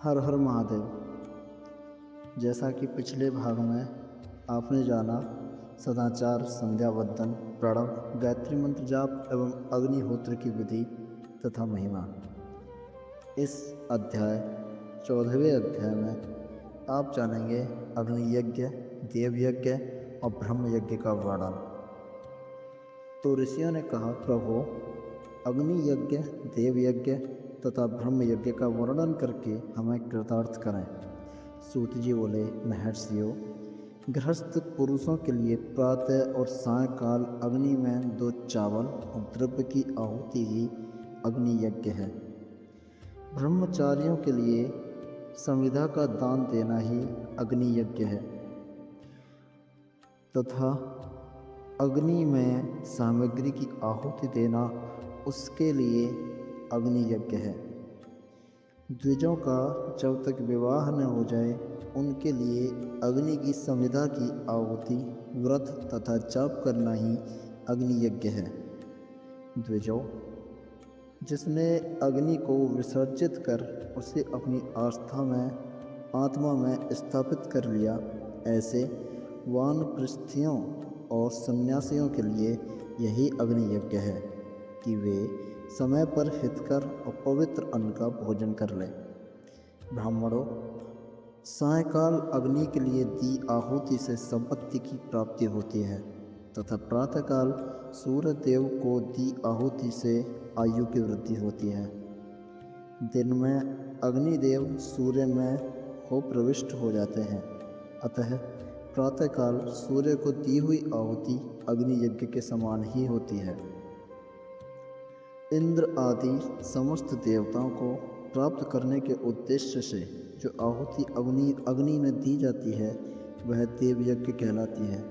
हर हर महादेव। जैसा कि पिछले भाग में आपने जाना, सदाचार, संध्या वंदन, प्रणव, गायत्री मंत्र जाप एवं अग्निहोत्र की विधि तथा महिमा। इस अध्याय 14वें अध्याय में आप जानेंगे अग्नि यज्ञ, देव यज्ञ और ब्रह्म यज्ञ का वर्णन। तो ऋषियों ने कहा, प्रभु, अग्नि यज्ञ, देव यज्ञ तथा ब्रह्म यज्ञ का वर्णन करके हमें कृतार्थ करें। सूत जी बोले, महर्षियों, गृहस्थ पुरुषों के लिए प्रातः और सायंकाल अग्नि में 2 चावल और द्रव्य की आहुति ही अग्नि यज्ञ है। ब्रह्मचारियों के लिए संविदा का दान देना ही अग्नि यज्ञ है तथा अग्नि में सामग्री की आहुति देना उसके लिए अग्नि यज्ञ है। द्विजों का जब तक विवाह न हो जाए उनके लिए अग्नि की संविदा की आहुति, व्रत तथा जाप करना ही अग्नि यज्ञ है। द्विजों, जिसने अग्नि को विसर्जित कर उसे अपनी आस्था में, आत्मा में स्थापित कर लिया, ऐसे वानप्रस्थियों और सन्यासियों के लिए यही अग्नि यज्ञ है कि वे समय पर हितकर और पवित्र अन्न का भोजन कर लें। ब्राह्मणों, सायंकाल अग्नि के लिए दी आहुति से संपत्ति की प्राप्ति होती है तथा प्रातःकाल सूर्य देव को दी आहुति से आयु की वृद्धि होती है। दिन में अग्निदेव सूर्य में हो प्रविष्ट हो जाते हैं, अतः प्रातःकाल सूर्य को दी हुई आहुति अग्नि यज्ञ के समान ही होती है। इंद्र आदि समस्त देवताओं को प्राप्त करने के उद्देश्य से जो आहुति अग्नि में दी जाती है वह देव यज्ञ कहलाती है।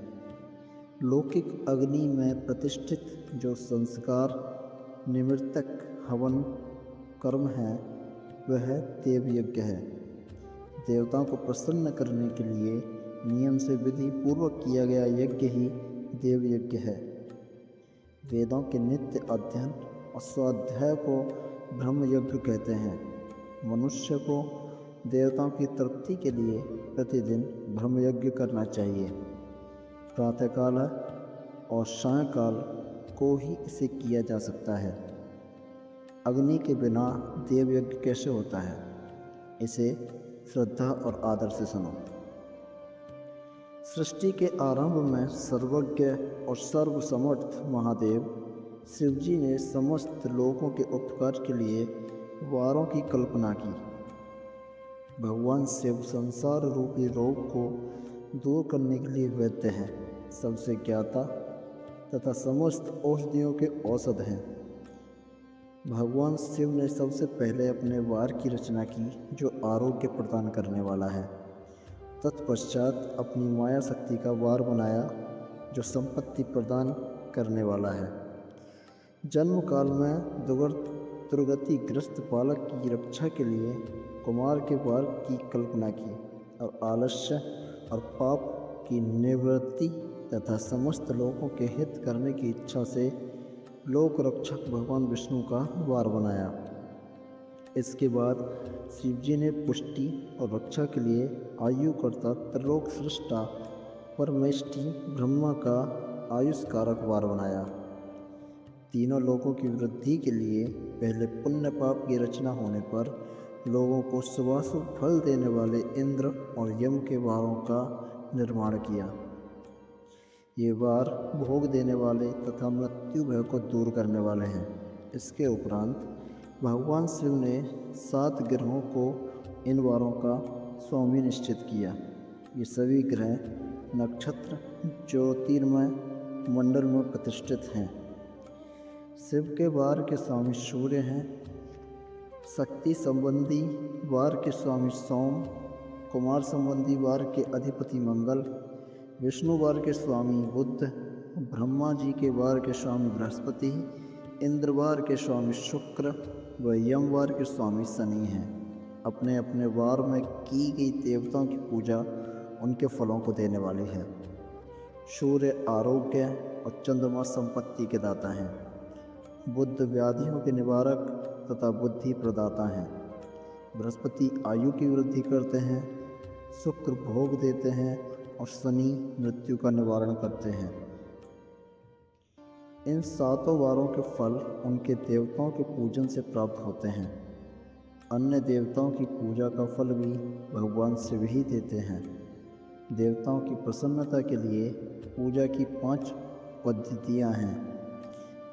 लौकिक अग्नि में प्रतिष्ठित जो संस्कार निमित्तक हवन कर्म है वह देव यज्ञ है। देवताओं को प्रसन्न करने के लिए नियम से विधि पूर्वक किया गया यज्ञ ही देव यज्ञ है। वेदों के नित्य अध्ययन और स्वाध्याय को ब्रह्म यज्ञ कहते हैं। मनुष्य को देवताओं की तृप्ति के लिए प्रतिदिन ब्रह्म यज्ञ करना चाहिए। प्रातःकाल और सायंकाल को ही इसे किया जा सकता है। अग्नि के बिना देव यज्ञ कैसे होता है, इसे श्रद्धा और आदर से सुनो। सृष्टि के आरंभ में सर्वज्ञ और सर्वसमर्थ महादेव शिवजी ने समस्त लोगों के उपकार के लिए वारों की कल्पना की। भगवान शिव संसार रूपी रोग को दूर करने के लिए वैद्य हैं, सबसे ज्ञाता तथा समस्त औषधियों के औषध हैं। भगवान शिव ने सबसे पहले अपने वार की रचना की जो आरोग्य प्रदान करने वाला है। तत्पश्चात अपनी माया शक्ति का वार बनाया जो संपत्ति प्रदान करने वाला है। जन्म काल में दुर्गतिग्रस्त बालक की रक्षा के लिए कुमार के वार की कल्पना की और आलस्य और पाप की निवृत्ति तथा समस्त लोगों के हित करने की इच्छा से लोक रक्षक भगवान विष्णु का वार बनाया। इसके बाद शिवजी ने पुष्टि और रक्षा के लिए आयुकर्ता त्रिलोक सृष्टा परमेष्टि ब्रह्मा का आयुष्कारक वार बनाया। तीनों लोगों की वृद्धि के लिए पहले पुण्य पाप की रचना होने पर लोगों को शुभाशुभ फल देने वाले इंद्र और यम के वारों का निर्माण किया। ये वार भोग देने वाले तथा मृत्यु भय को दूर करने वाले हैं। इसके उपरांत भगवान शिव ने 7 ग्रहों को इन वारों का स्वामी निश्चित किया। ये सभी ग्रह नक्षत्र ज्योतिर्मय मंडल में प्रतिष्ठित हैं। शिव के वार के स्वामी सूर्य हैं। शक्ति संबंधी वार के स्वामी सोम, कुमार संबंधी वार के अधिपति मंगल, विष्णु वार के स्वामी बुध, ब्रह्मा जी के वार के स्वामी बृहस्पति, इंद्रवार के स्वामी शुक्र व यमवार के स्वामी शनि हैं। अपने अपने वार में की गई देवताओं की पूजा उनके फलों को देने वाली है। सूर्य आरोग्य और चंद्रमा संपत्ति के दाता हैं। बुध व्याधियों के निवारक तथा बुद्धि प्रदाता हैं। बृहस्पति आयु की वृद्धि करते हैं, शुक्र भोग देते हैं और शनि मृत्यु का निवारण करते हैं। इन 7 वारों के फल उनके देवताओं के पूजन से प्राप्त होते हैं। अन्य देवताओं की पूजा का फल भी भगवान शिव ही देते हैं। देवताओं की प्रसन्नता के लिए पूजा की 5 पद्धतियाँ हैं।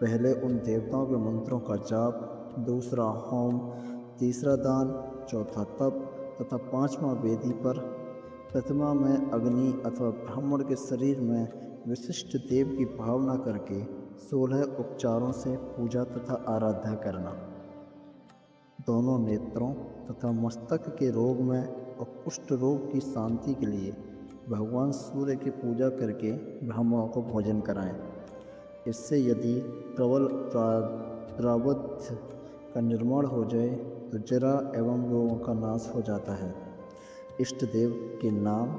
पहले उन देवताओं के मंत्रों का जाप, दूसरा होम, तीसरा दान, चौथा तप तथा 5वां वेदी पर, प्रथमा में अग्नि अथवा ब्राह्मण के शरीर में विशिष्ट देव की भावना करके 16 उपचारों से पूजा तथा आराधना करना। दोनों नेत्रों तथा मस्तक के रोग में और कुष्ठ रोग की शांति के लिए भगवान सूर्य की पूजा करके ब्राह्मणों को भोजन कराएं। इससे यदि प्रबल प्रारब्ध का निर्माण हो जाए तो जरा एवं रोगों का नाश हो जाता है। इष्ट देव के नाम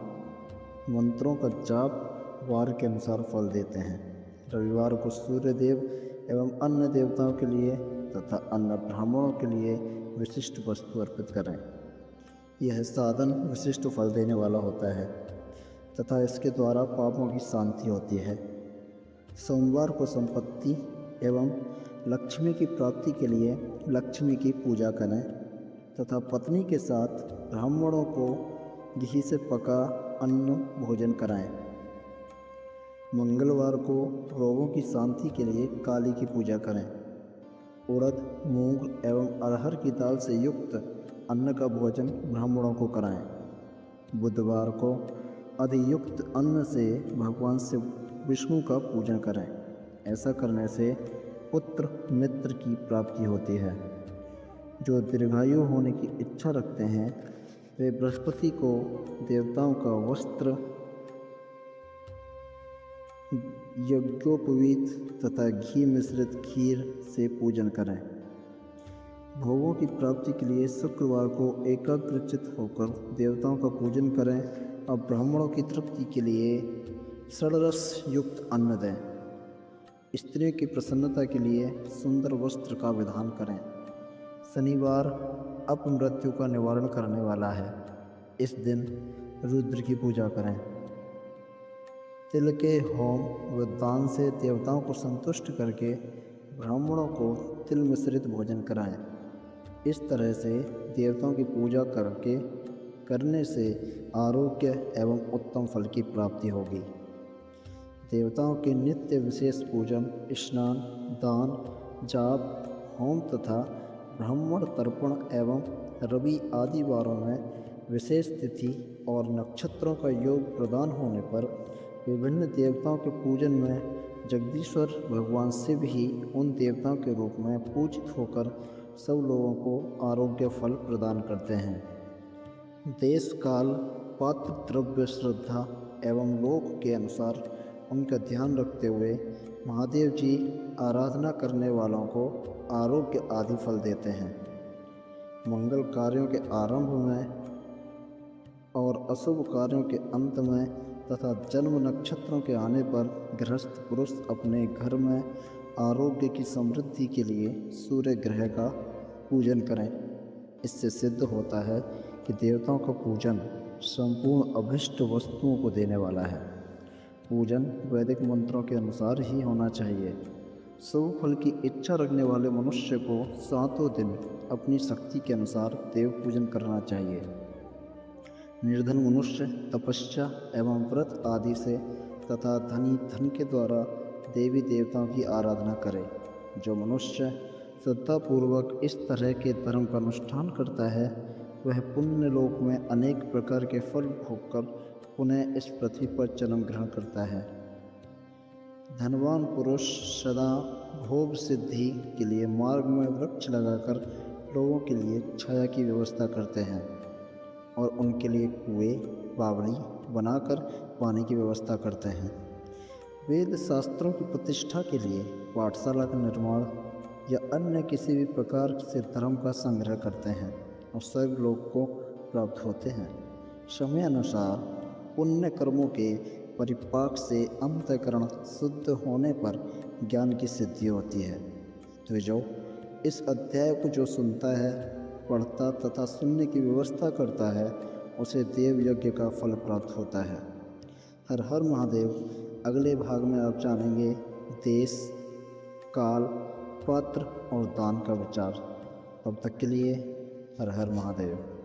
मंत्रों का जाप वार के अनुसार फल देते हैं। रविवार को सूर्य देव एवं अन्य देवताओं के लिए तथा अन्य ब्राह्मणों के लिए विशिष्ट वस्तु अर्पित करें। यह साधन विशिष्ट फल देने वाला होता है तथा इसके द्वारा पापों की शांति होती है। सोमवार को संपत्ति एवं लक्ष्मी की प्राप्ति के लिए लक्ष्मी की पूजा करें तथा पत्नी के साथ ब्राह्मणों को घी से पका अन्न भोजन कराएं। मंगलवार को रोगों की शांति के लिए काली की पूजा करें। उड़द, मूंग एवं अरहर की दाल से युक्त अन्न का भोजन ब्राह्मणों को कराएं। बुधवार को अधियुक्त अन्न से भगवान शिव विष्णु का पूजन करें। ऐसा करने से पुत्र मित्र की प्राप्ति होती है। जो दीर्घायु होने की इच्छा रखते हैं वे बृहस्पति को देवताओं का वस्त्र, यज्ञोपवीत तथा घी मिश्रित खीर से पूजन करें। भोगों की प्राप्ति के लिए शुक्रवार को एकाग्रचित होकर देवताओं का पूजन करें और ब्राह्मणों की तृप्ति के लिए षड्रस युक्त अन्न दें। स्त्रियों की प्रसन्नता के लिए सुंदर वस्त्र का विधान करें। शनिवार अपमृत्यु का निवारण करने वाला है। इस दिन रुद्र की पूजा करें। तिल के होम व दान से देवताओं को संतुष्ट करके ब्राह्मणों को तिल मिश्रित भोजन कराएं। इस तरह से देवताओं की पूजा करने से आरोग्य एवं उत्तम फल की प्राप्ति होगी। देवताओं के नित्य विशेष पूजन, स्नान, दान, जाप, होम तथा ब्राह्मण तर्पण एवं रवि आदि वारों में विशेष तिथि और नक्षत्रों का योग प्रदान होने पर विभिन्न देवताओं के पूजन में जगदीश्वर भगवान शिव ही उन देवताओं के रूप में पूजित होकर सब लोगों को आरोग्य फल प्रदान करते हैं। देश काल, पात्र द्रव्य, श्रद्धा एवं लोक के अनुसार उनका ध्यान रखते हुए महादेव जी आराधना करने वालों को आरोग्य आदि फल देते हैं। मंगल कार्यों के आरंभ में और अशुभ कार्यों के अंत में तथा जन्म नक्षत्रों के आने पर गृहस्थ पुरुष अपने घर में आरोग्य की समृद्धि के लिए सूर्य ग्रह का पूजन करें। इससे सिद्ध होता है कि देवताओं का पूजन संपूर्ण अभिष्ट वस्तुओं को देने वाला है। पूजन वैदिक मंत्रों के अनुसार ही होना चाहिए। शुभ फल की इच्छा रखने वाले मनुष्य को 7 दिन अपनी शक्ति के अनुसार देव पूजन करना चाहिए। निर्धन मनुष्य तपस्या एवं व्रत आदि से तथा धनी धन के द्वारा देवी देवताओं की आराधना करे। जो मनुष्य श्रद्धापूर्वक इस तरह के धर्म का अनुष्ठान करता है वह पुण्य लोक में अनेक प्रकार के फल भोगकर पुनः इस पृथ्वी पर जन्म ग्रहण करता है। धनवान पुरुष सदा भोग सिद्धि के लिए मार्ग में वृक्ष लगाकर लोगों के लिए छाया की व्यवस्था करते हैं और उनके लिए कुएं, बावड़ी बनाकर पानी की व्यवस्था करते हैं। वेद शास्त्रों की प्रतिष्ठा के लिए पाठशाला का निर्माण या अन्य किसी भी प्रकार से धर्म का संग्रह करते हैं और स्वर्ग लोक को प्राप्त होते हैं। समय अनुसार पुण्य कर्मों के परिपाक से अंतःकरण शुद्ध होने पर ज्ञान की सिद्धि होती है। तो जो इस अध्याय को जो सुनता है पढ़ता तथा सुनने की व्यवस्था करता है उसे देव यज्ञ का फल प्राप्त होता है। हर हर महादेव। अगले भाग में आप जानेंगे देश, काल, पात्र और दान का विचार। तब तक के लिए हर हर महादेव।